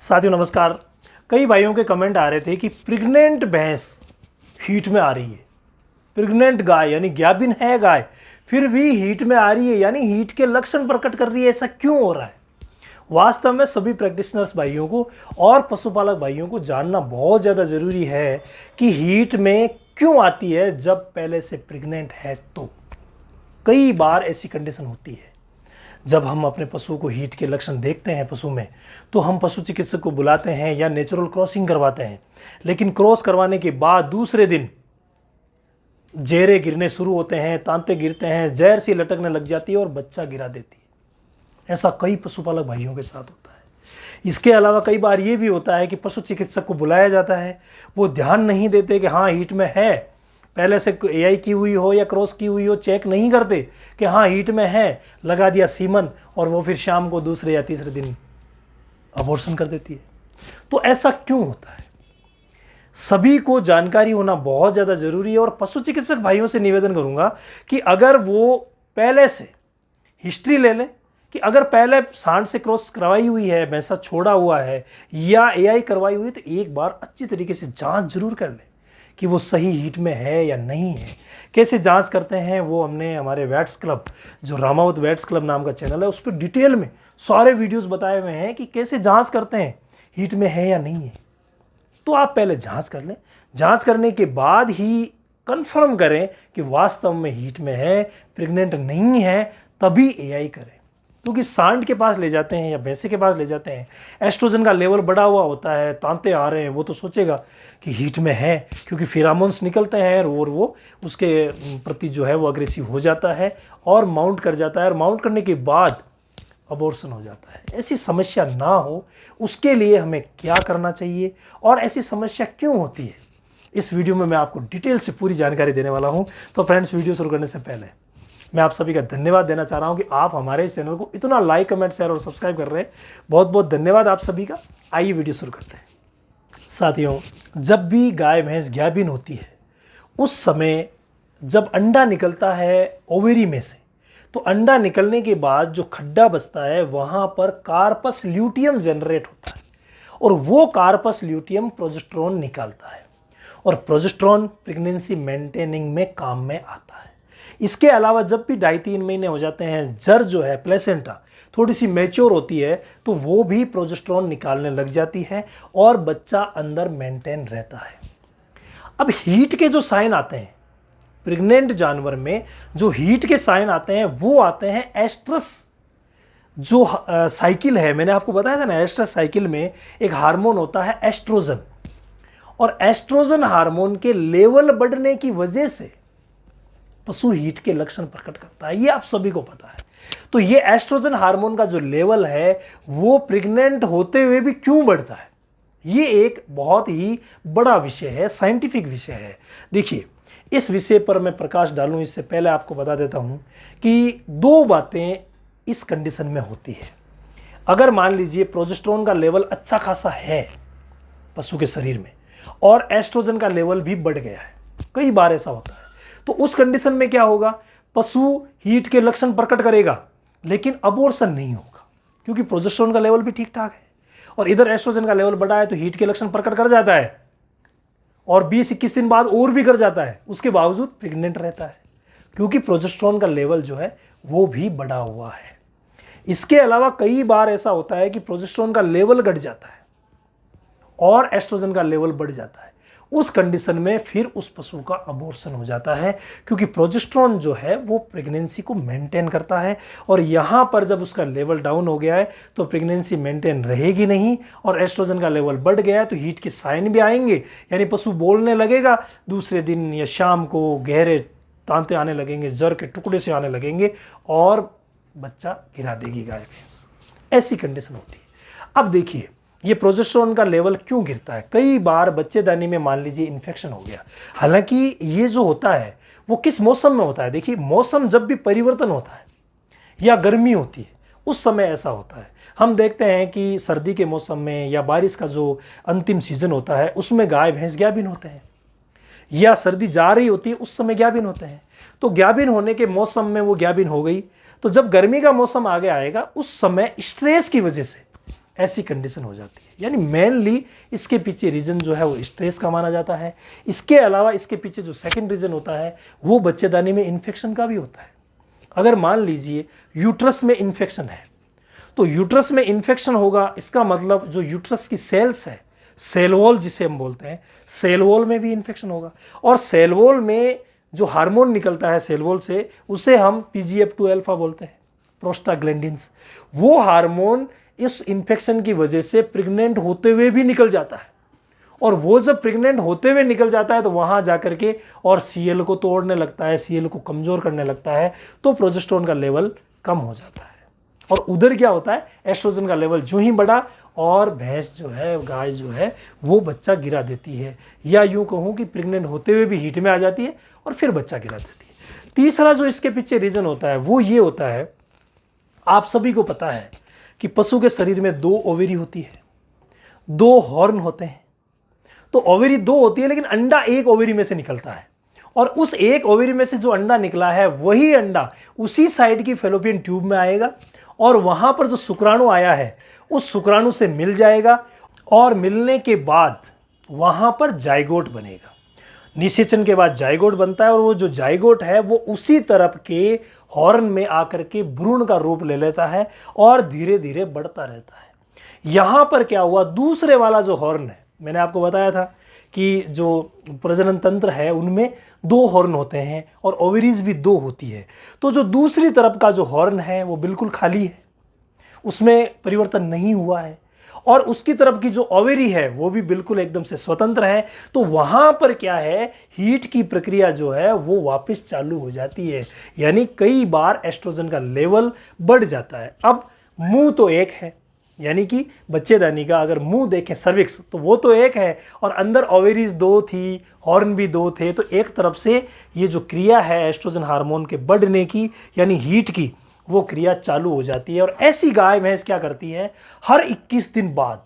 साथियों नमस्कार। कई भाइयों के कमेंट आ रहे थे कि प्रेग्नेंट भैंस हीट में आ रही है, प्रेग्नेंट गाय यानी गाभिन है गाय फिर भी हीट में आ रही है, यानी हीट के लक्षण प्रकट कर रही है। ऐसा क्यों हो रहा है? वास्तव में सभी प्रैक्टिशनर्स भाइयों को और पशुपालक भाइयों को जानना बहुत ज़्यादा ज़रूरी है कि हीट में क्यों आती है जब पहले से प्रेग्नेंट है। तो कई बार ऐसी कंडीशन होती है जब हम अपने पशु को हीट के लक्षण देखते हैं पशु में, तो हम पशु चिकित्सक को बुलाते हैं या नेचुरल क्रॉसिंग करवाते हैं। लेकिन क्रॉस करवाने के बाद दूसरे दिन जेरे गिरने शुरू होते हैं, तांते गिरते हैं, जहर सी लटकने लग जाती है और बच्चा गिरा देती है। ऐसा कई पशुपालक भाइयों के साथ होता है। इसके अलावा कई बार ये भी होता है कि पशु चिकित्सक को बुलाया जाता है, वो ध्यान नहीं देते कि हाँ हीट में है, पहले से एआई की हुई हो या क्रॉस की हुई हो, चेक नहीं करते कि हाँ हीट में है, लगा दिया सीमन और वो फिर शाम को दूसरे या तीसरे दिन अबॉर्शन कर देती है। तो ऐसा क्यों होता है? सभी को जानकारी होना बहुत ज़्यादा ज़रूरी है और पशु चिकित्सक भाइयों से निवेदन करूंगा कि अगर वो पहले से हिस्ट्री ले लें कि अगर पहले सांड से क्रॉस करवाई हुई है, भैंसा छोड़ा हुआ है या एआई करवाई हुई है, तो एक बार अच्छी तरीके से जांच जरूर कर लें कि वो सही हीट में है या नहीं है। कैसे जांच करते हैं वो हमने हमारे वेट्स क्लब, जो रामावत वेट्स क्लब नाम का चैनल है, उस पर डिटेल में सारे वीडियोस बताए हुए हैं कि कैसे जांच करते हैं हीट में है या नहीं है। तो आप पहले जांच कर लें, जांच करने के बाद ही कंफर्म करें कि वास्तव में हीट में है, प्रेग्नेंट नहीं है, तभी एआई करें। क्योंकि सांड के पास ले जाते हैं या भैंसे के पास ले जाते हैं, एस्ट्रोजन का लेवल बढ़ा हुआ होता है, तांते आ रहे हैं, वो तो सोचेगा कि हीट में है, क्योंकि फिरामोन्स निकलते हैं और वो उसके प्रति जो है वो अग्रेसिव हो जाता है और माउंट कर जाता है, और माउंट करने के बाद अबॉर्शन हो जाता है। ऐसी समस्या ना हो उसके लिए हमें क्या करना चाहिए और ऐसी समस्या क्यों होती है, इस वीडियो में मैं आपको डिटेल से पूरी जानकारी देने वाला हूँ। तो फ्रेंड्स, वीडियो शुरू करने से पहले मैं आप सभी का धन्यवाद देना चाह रहा हूं कि आप हमारे इस चैनल को इतना लाइक, कमेंट, शेयर और सब्सक्राइब कर रहे हैं। बहुत बहुत धन्यवाद आप सभी का। आइए वीडियो शुरू करते हैं। साथियों, जब भी गाय भैंस गाभिन होती है उस समय जब अंडा निकलता है ओवेरी में से, तो अंडा निकलने के बाद जो खड्डा बचता है वहां पर कार्पस ल्यूटियम जनरेट होता है और वो कार्पस ल्यूटियम प्रोजेस्टेरोन निकालता है और प्रोजेस्टेरोन प्रेगनेंसी मेंटेनिंग में काम में आता है। इसके अलावा जब भी 2.5-3 महीने हो जाते हैं, जर जो है प्लेसेंटा थोड़ी सी मैच्योर होती है, तो वो भी प्रोजेस्टेरोन निकालने लग जाती है और बच्चा अंदर मेंटेन रहता है। अब हीट के जो साइन आते हैं प्रेग्नेंट जानवर में, जो हीट के साइन आते हैं वो आते हैं एस्ट्रस जो साइकिल है। मैंने आपको बताया था ना, एस्ट्रस साइकिल में एक हार्मोन होता है एस्ट्रोजन, और एस्ट्रोजन हार्मोन के लेवल बढ़ने की वजह से पशु हीट के लक्षण प्रकट करता है। ये आप सभी को पता है। तो ये एस्ट्रोजन हार्मोन का जो लेवल है वो प्रेग्नेंट होते हुए भी क्यों बढ़ता है, ये एक बहुत ही बड़ा विषय है, साइंटिफिक विषय है। देखिए, इस विषय पर मैं प्रकाश डालूं इससे पहले आपको बता देता हूं कि दो बातें इस कंडीशन में होती है। अगर मान लीजिए प्रोजेस्टेरोन का लेवल अच्छा खासा है पशु के शरीर में और एस्ट्रोजन का लेवल भी बढ़ गया है, कई बार ऐसा होता है, तो उस कंडीशन में क्या होगा, पशु हीट के लक्षण प्रकट करेगा लेकिन अबॉर्शन नहीं होगा, क्योंकि प्रोजेस्टेरोन का लेवल भी ठीक ठाक है और इधर एस्ट्रोजन का लेवल बढ़ा है, तो हीट के लक्षण प्रकट कर जाता है और 20-21 दिन बाद और भी कर जाता है, उसके बावजूद प्रेग्नेंट रहता है, क्योंकि प्रोजेस्टेरोन का लेवल जो है वो भी बढ़ा हुआ है। इसके अलावा कई बार ऐसा होता है कि प्रोजेस्टेरोन का लेवल घट जाता है और एस्ट्रोजन का लेवल बढ़ जाता है। उस कंडीशन में फिर उस पशु का अबॉर्शन हो जाता है, क्योंकि प्रोजेस्टेरोन जो है वो प्रेगनेंसी को मेंटेन करता है और यहाँ पर जब उसका लेवल डाउन हो गया है तो प्रेगनेंसी मेंटेन रहेगी नहीं, और एस्ट्रोजन का लेवल बढ़ गया है तो हीट के साइन भी आएंगे, यानी पशु बोलने लगेगा, दूसरे दिन या शाम को गहरे तांते आने लगेंगे, जर के टुकड़े से आने लगेंगे और बच्चा गिरा देगी गाय भैंस। ऐसी कंडीशन होती है। अब देखिए, ये प्रोजेस्टेरोन का लेवल क्यों गिरता है। कई बार बच्चेदानी में मान लीजिए इन्फेक्शन हो गया, हालांकि ये जो होता है वो किस मौसम में होता है। देखिए, मौसम जब भी परिवर्तन होता है या गर्मी होती है उस समय ऐसा होता है। हम देखते हैं कि सर्दी के मौसम में या बारिश का जो अंतिम सीजन होता है उसमें गाय भैंस गाभिन होते हैं, या सर्दी जा रही होती है उस समय गाभिन होते हैं। तो गाभिन होने के मौसम में वो गाभिन हो गई, तो जब गर्मी का मौसम आगे आएगा उस समय स्ट्रेस की वजह से ऐसी कंडीशन हो जाती है। यानी मेनली इसके पीछे रीज़न जो है वो स्ट्रेस का माना जाता है। इसके अलावा इसके पीछे जो सेकंड रीज़न होता है वो बच्चेदानी में इन्फेक्शन का भी होता है। अगर मान लीजिए यूट्रस में इन्फेक्शन है, तो यूट्रस में इन्फेक्शन होगा, इसका मतलब जो यूट्रस की सेल्स है, सेल वॉल जिसे हम बोलते हैं, सेल वॉल में भी इन्फेक्शन होगा। और सेल वॉल में जो हार्मोन निकलता है सेल वॉल से, उसे हम PGF2 अल्फा बोलते हैं, प्रोस्टाग्लैंडिन्स। वो हार्मोन इस इन्फेक्शन की वजह से प्रेग्नेंट होते हुए भी निकल जाता है, और वो जब प्रेग्नेंट होते हुए निकल जाता है तो वहाँ जाकर के और CL को तोड़ने लगता है, CL को कमज़ोर करने लगता है, तो प्रोजेस्टेरोन का लेवल कम हो जाता है। और उधर क्या होता है, एस्ट्रोजन का लेवल जो ही बढ़ा और भैंस जो है, गाय जो है, वो बच्चा गिरा देती है, या यूँ कहूँ कि प्रेग्नेंट होते हुए भी हीट में आ जाती है और फिर बच्चा गिरा देती है। तीसरा जो इसके पीछे रीज़न होता है वो ये होता है, आप सभी को पता है कि पशु के शरीर में 2 ओवेरी होती है, 2 हॉर्न होते हैं। तो ओवेरी 2 होती है, लेकिन अंडा एक ओवेरी में से निकलता है, और उस एक ओवेरी में से जो अंडा निकला है वही अंडा उसी साइड की फैलोपियन ट्यूब में आएगा, और वहां पर जो शुक्राणु आया है उस शुक्राणु से मिल जाएगा, और मिलने के बाद वहां पर जाइगोट बनेगा। निषेचन के बाद जाइगोट बनता है, और वो जो जाइगोट है वो उसी तरफ के हॉर्न में आकर के भ्रूण का रूप ले लेता है और धीरे धीरे बढ़ता रहता है। यहां पर क्या हुआ, दूसरे वाला जो हॉर्न है, मैंने आपको बताया था कि जो प्रजनन तंत्र है उनमें 2 हॉर्न होते हैं और ओवरीज भी 2 होती है। तो जो दूसरी तरफ का जो हॉर्न है वो बिल्कुल खाली है, उसमें परिवर्तन नहीं हुआ है, और उसकी तरफ की जो ओवेरी है वो भी बिल्कुल एकदम से स्वतंत्र है। तो वहां पर क्या है, हीट की प्रक्रिया जो है वो वापस चालू हो जाती है, यानी कई बार एस्ट्रोजन का लेवल बढ़ जाता है। अब मुंह तो एक है, यानी कि बच्चेदानी का अगर मुंह देखें, सर्विक्स, तो वो तो एक है, और अंदर ओवेरीज 2 थी, हॉर्न भी 2 थे। तो एक तरफ से ये जो क्रिया है एस्ट्रोजन हार्मोन के बढ़ने की, यानी हीट की, वो क्रिया चालू हो जाती है। और ऐसी गाय भैंस क्या करती है, हर 21 दिन बाद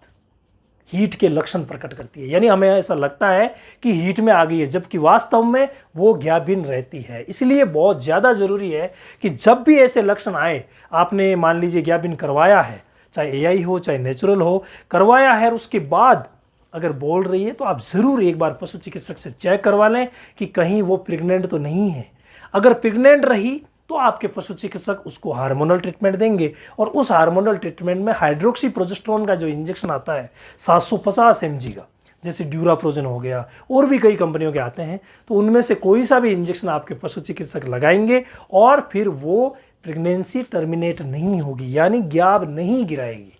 हीट के लक्षण प्रकट करती है, यानी हमें ऐसा लगता है कि हीट में आ गई है, जबकि वास्तव में वो ज्ञाबिन रहती है। इसलिए बहुत ज़्यादा ज़रूरी है कि जब भी ऐसे लक्षण आए, आपने मान लीजिए ज्ञाबिन करवाया है, चाहे AI हो चाहे नेचुरल हो, करवाया है, और उसके बाद अगर बोल रही है तो आप ज़रूर एक बार पशु चिकित्सक से चेक करवा लें कि कहीं वो प्रेग्नेंट तो नहीं है। अगर प्रेग्नेंट रही तो आपके पशु चिकित्सक उसको हार्मोनल ट्रीटमेंट देंगे, और उस हार्मोनल ट्रीटमेंट में हाइड्रोक्सी प्रोजेस्टेरोन का जो इंजेक्शन आता है 750 mg का, जैसे ड्यूराफ्रोजन हो गया, और भी कई कंपनियों के आते हैं, तो उनमें से कोई सा भी इंजेक्शन आपके पशु चिकित्सक लगाएंगे, और फिर वो प्रेगनेंसी टर्मिनेट नहीं होगी, यानी ग्याब नहीं गिराएगी।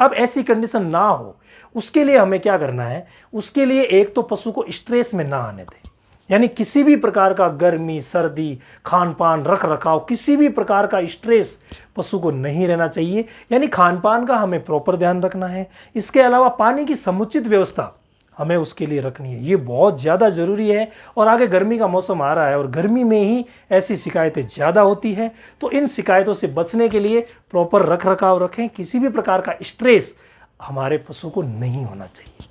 अब ऐसी कंडीशन ना हो, उसके लिए हमें क्या करना है, उसके लिए एक तो पशु को स्ट्रेस में ना आने दें, यानी किसी भी प्रकार का गर्मी, सर्दी, खान पान, रख रखाव, किसी भी प्रकार का स्ट्रेस पशु को नहीं रहना चाहिए, यानी खान पान का हमें प्रॉपर ध्यान रखना है। इसके अलावा पानी की समुचित व्यवस्था हमें उसके लिए रखनी है, ये बहुत ज़्यादा ज़रूरी है। और आगे गर्मी का मौसम आ रहा है, और गर्मी में ही ऐसी शिकायतें ज़्यादा होती हैं, तो इन शिकायतों से बचने के लिए प्रॉपर रख रखाव रखें, किसी भी प्रकार का स्ट्रेस हमारे पशु को नहीं होना चाहिए।